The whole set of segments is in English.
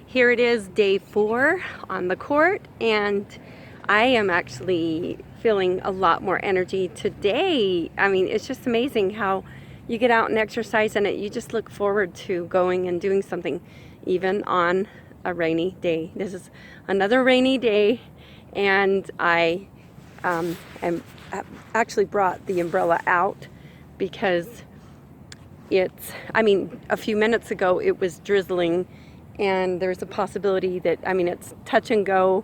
Here it is, day 4 on the court, and I am actually feeling a lot more energy today. I mean, it's just amazing how you get out and exercise and you just look forward to going and doing something even on a rainy day. This is another rainy day, and I actually brought the umbrella out because a few minutes ago it was drizzling, and there's a possibility that, it's touch and go.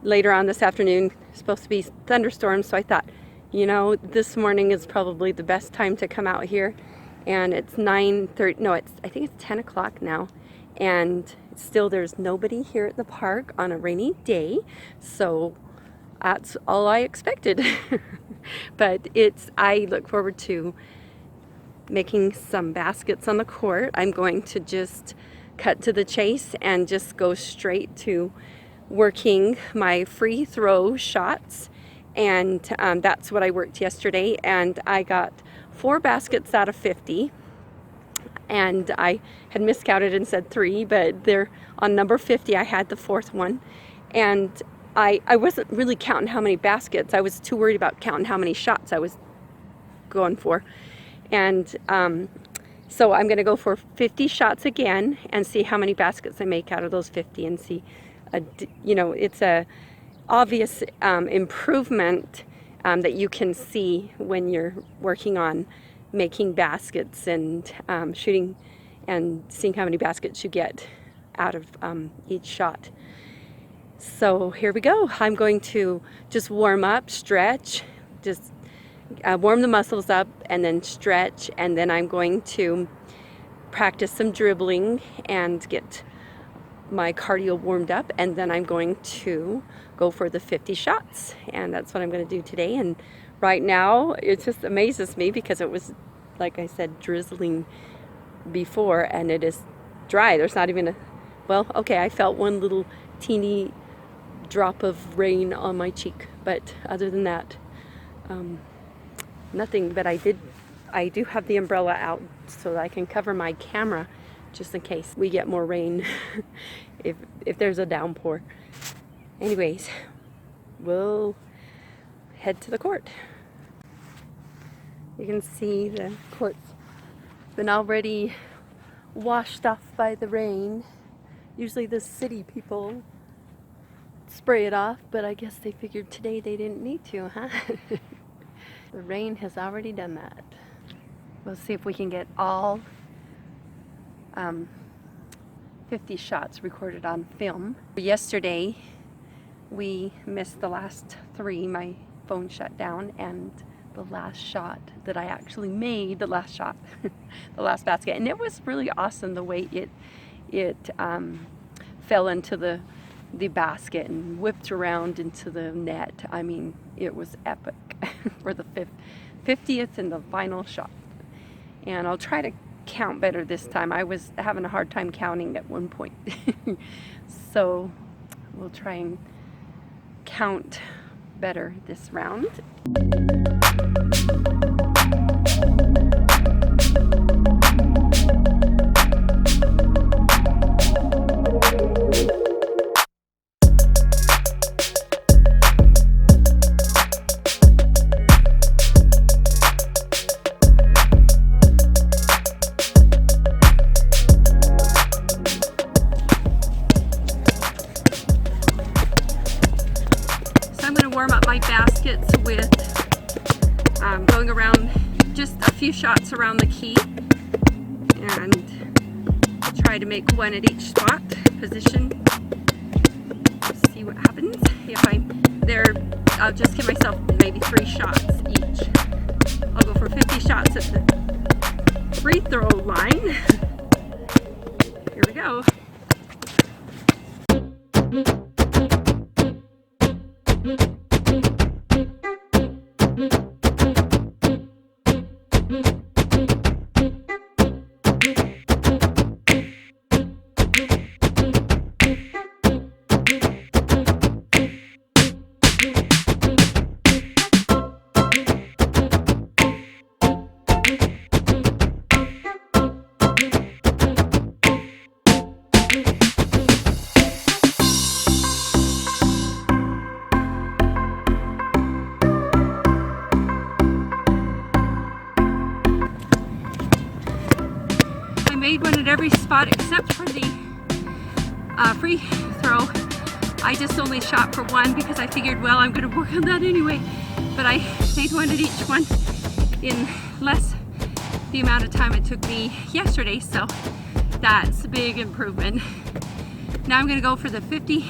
Later on this afternoon, supposed to be thunderstorms, so I thought, this morning is probably the best time to come out here. And it's 9:30, no, I think it's 10 o'clock now, and still there's nobody here at the park on a rainy day, so that's all I expected. But I look forward to making some baskets on the court. I'm going to just cut to the chase and just go straight to working my free throw shots, and that's what I worked yesterday, and I got 4 baskets out of 50, and I had miscounted and said 3, but they're on number 50. I had the 4th one, and I wasn't really counting how many baskets. I was too worried about counting how many shots I was going for, and so I'm going to go for 50 shots again and see how many baskets I make out of those 50, and see, it's a obvious improvement that you can see when you're working on making baskets and shooting and seeing how many baskets you get out of each shot. So here we go. I'm going to just warm up, stretch, just warm the muscles up and then stretch, and then I'm going to practice some dribbling and get my cardio warmed up, and then I'm going to go for the 50 shots, and that's what I'm going to do today. And right now it just amazes me because it was, like I said, drizzling before, and it is dry. There's not even I felt one little teeny drop of rain on my cheek, but other than that, nothing. But I do have the umbrella out so that I can cover my camera just in case we get more rain if there's a downpour. Anyways, we'll head to the court. You can see the court's been already washed off by the rain. Usually the city people spray it off, but I guess they figured today they didn't need to, huh? The rain has already done that. We'll see if we can get all 50 shots recorded on film. Yesterday we missed the last 3. My phone shut down, and the last shot that I actually made, the last shot, the last basket, and it was really awesome the way it fell into the basket and whipped around into the net. I mean, it was epic for the 50th and the final shot. And I'll try to count better this time. I was having a hard time counting at one point. So we'll try and count better this round. Warm up my baskets with going around just a few shots around the key, and try to make one at each spot position. See what happens. If I'm there, I'll just give myself maybe 3 shots each. I'll go for 50 shots at the free throw line. Here we go. made one at every spot except for the free throw. I just only shot for one because I figured, well, I'm going to work on that anyway. But I made one at each one in less the amount of time it took me yesterday, so that's a big improvement. Now I'm going to go for the 50.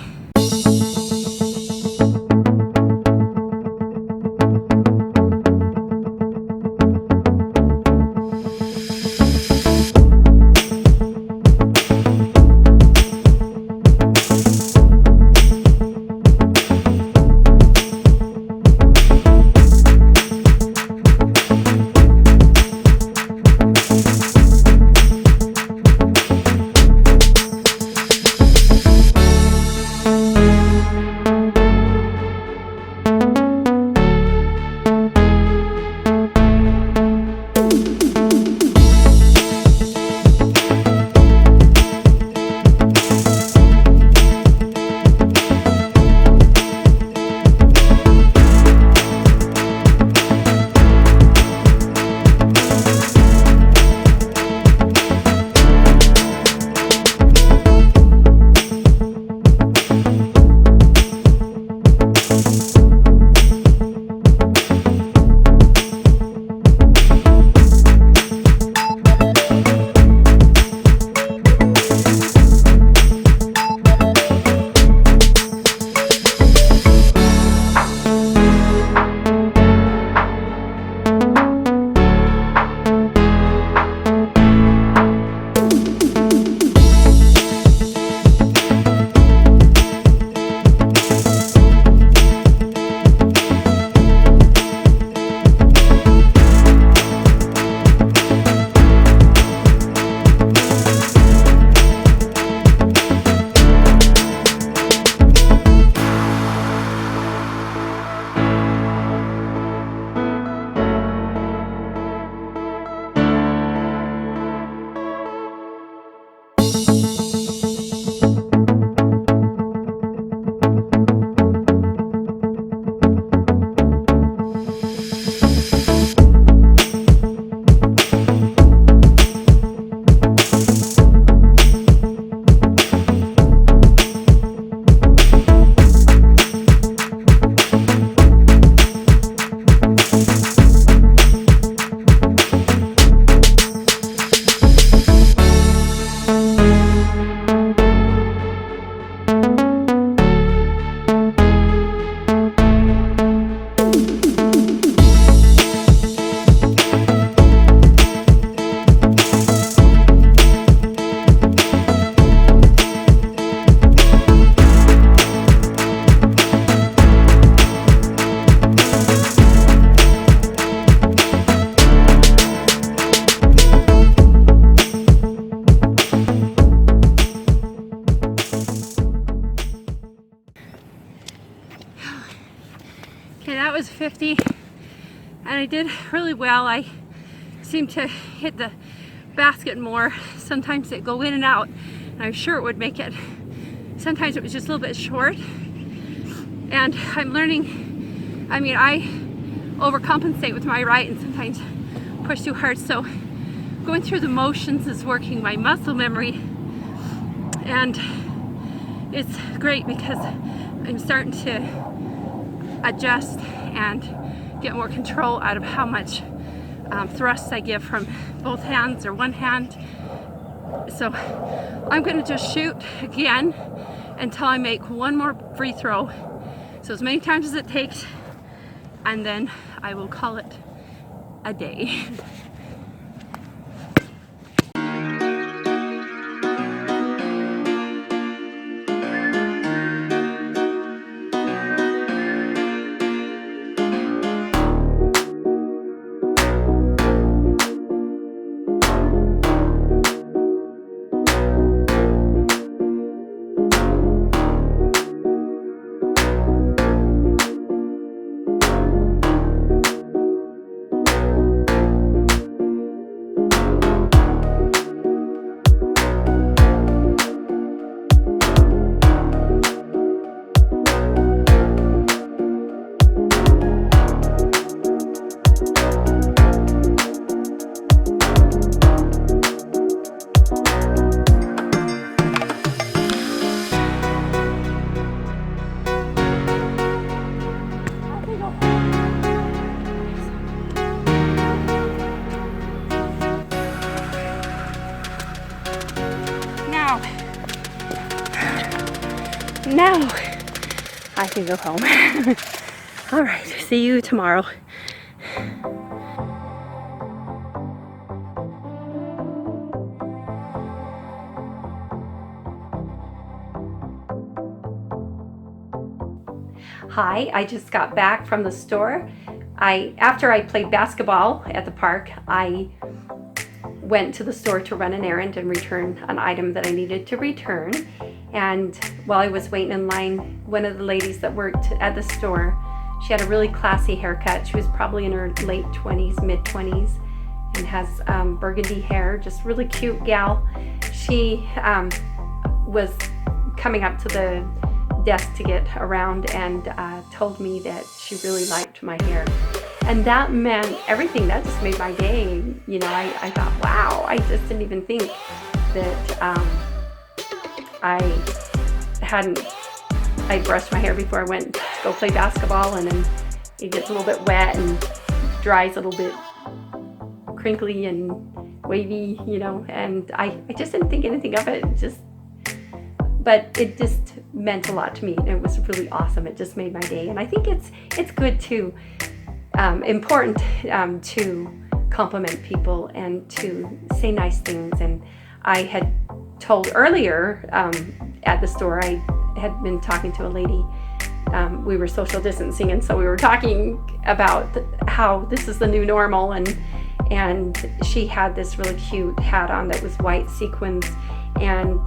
Okay, that was 50, and I did really well. I seemed to hit the basket more. Sometimes it go in and out, and I'm sure it would make it. Sometimes it was just a little bit short, and I'm learning. I mean, I overcompensate with my right and sometimes push too hard, so going through the motions is working my muscle memory, and it's great because I'm starting to adjust and get more control out of how much thrust I give from both hands or one hand. So I'm going to just shoot again until I make one more free throw, so as many times as it takes, and then I will call it a day. I can go home. All right, see you tomorrow. Hi, I just got back from the store. After I played basketball at the park, I went to the store to run an errand and return an item that I needed to return. And while I was waiting in line, one of the ladies that worked at the store, she had a really classy haircut. She was probably in her late 20s, mid 20s, and has burgundy hair, just really cute gal. She was coming up to the desk to get around and told me that she really liked my hair. And that meant everything. That just made my day. You know, I thought, wow, I just didn't even think that I brushed my hair before I went to go play basketball, and then it gets a little bit wet and dries a little bit crinkly and wavy, you know, and I just didn't think anything of it. But it just meant a lot to me, and it was really awesome. It just made my day. And I think it's good too, important to compliment people and to say nice things. And I had told earlier at the store, I had been talking to a lady. We were social distancing, and so we were talking about how this is the new normal, and she had this really cute hat on that was white sequins, and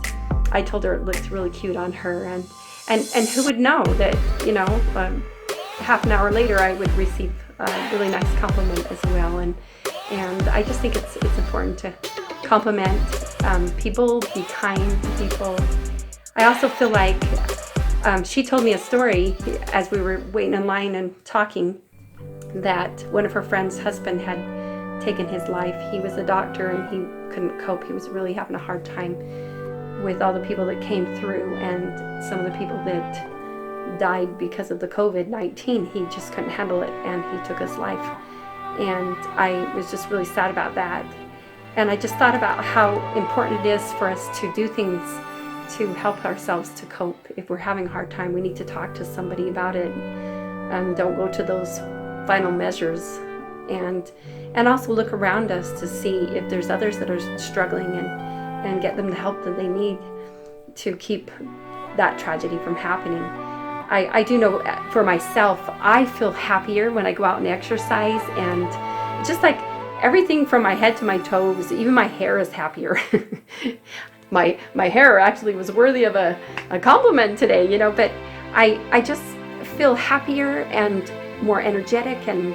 I told her it looked really cute on her, and who would know that, you know, half an hour later I would receive a really nice compliment as well, and I just think it's important to compliment people, be kind to people. I also feel like she told me a story as we were waiting in line and talking, that one of her friend's husband had taken his life. He was a doctor and he couldn't cope. He was really having a hard time with all the people that came through and some of the people that died because of the COVID-19. He just couldn't handle it and he took his life. And I was just really sad about that. And I just thought about how important it is for us to do things to help ourselves to cope. If we're having a hard time, we need to talk to somebody about it, and don't go to those final measures. And also look around us to see if there's others that are struggling, and get them the help that they need to keep that tragedy from happening. I do know for myself, I feel happier when I go out and exercise, and just like everything from my head to my toes, even my hair is happier. My hair actually was worthy of a compliment today, you know, but I just feel happier and more energetic, and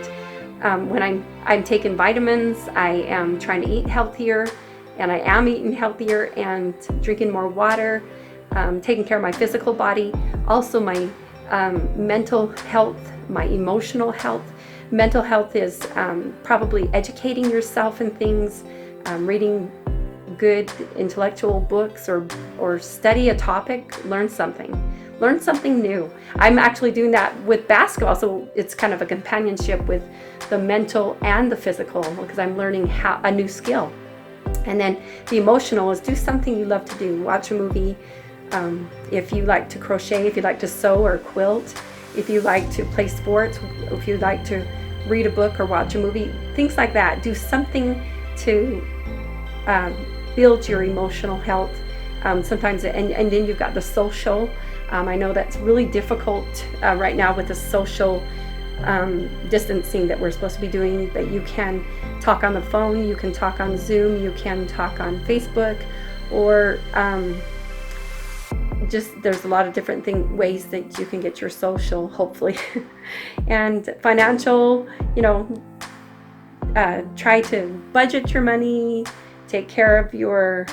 when I'm taking vitamins, I am trying to eat healthier, and I am eating healthier and drinking more water, taking care of my physical body, also my mental health, my emotional health. Mental health is probably educating yourself in things, reading good intellectual books, or study a topic, learn something new. I'm actually doing that with basketball, so it's kind of a companionship with the mental and the physical, because I'm learning a new skill. And then the emotional is do something you love to do. Watch a movie. If you like to crochet, if you like to sew or quilt, if you like to play sports, if you like to read a book or watch a movie, things like that. Do something to build your emotional health. Sometimes, and then you've got the social. I know that's really difficult right now with the social distancing that we're supposed to be doing, but you can talk on the phone, you can talk on Zoom, you can talk on Facebook, or just there's a lot of different ways that you can get your social, hopefully. And financial, you know, try to budget your money, take care of your,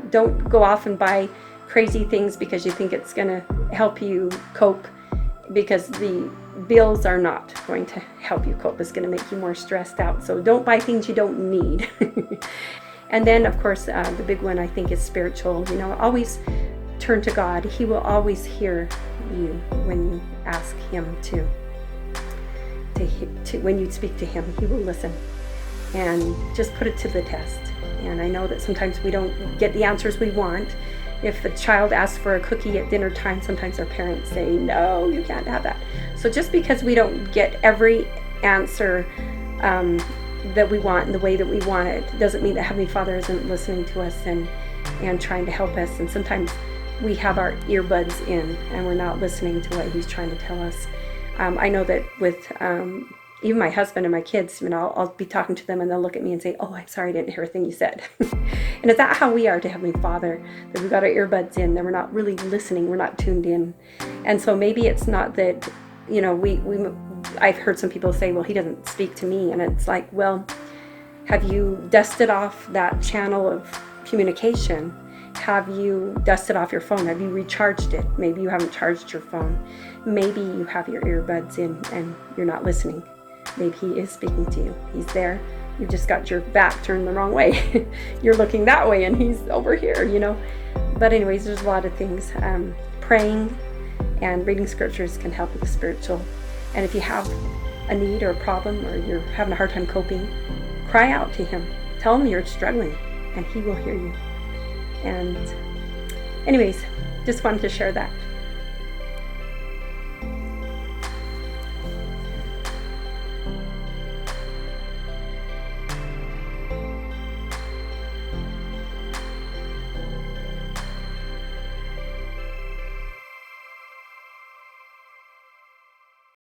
don't go off and buy crazy things because you think it's going to help you cope, because the bills are not going to help you cope. It's going to make you more stressed out. So don't buy things you don't need. And then, of course, the big one I think is spiritual. You know, always turn to God. He will always hear you when you ask Him to when you speak to Him. He will listen, and just put it to the test. And I know that sometimes we don't get the answers we want, If the child asks for a cookie at dinner time, sometimes our parents say, no, you can't have that. So just because we don't get every answer that we want in the way that we want it, doesn't mean that Heavenly Father isn't listening to us and trying to help us. And sometimes we have our earbuds in and we're not listening to what He's trying to tell us. I know that with even my husband and my kids, I'll be talking to them and they'll look at me and say, oh, I'm sorry, I didn't hear a thing you said. And is that how we are to Heavenly Father? That we've got our earbuds in, that we're not really listening, we're not tuned in. And so maybe it's not that, I've heard some people say, well, He doesn't speak to me. And it's like, well, have you dusted off that channel of communication? Have you dusted off your phone? Have you recharged it? Maybe you haven't charged your phone. Maybe you have your earbuds in and you're not listening. Maybe He is speaking to you. He's there. You've just got your back turned the wrong way. You're looking that way and He's over here, But anyways, there's a lot of things. Praying and reading scriptures can help with the spiritual. And if you have a need or a problem or you're having a hard time coping, cry out to Him. Tell Him you're struggling and He will hear you. And anyways, just wanted to share that.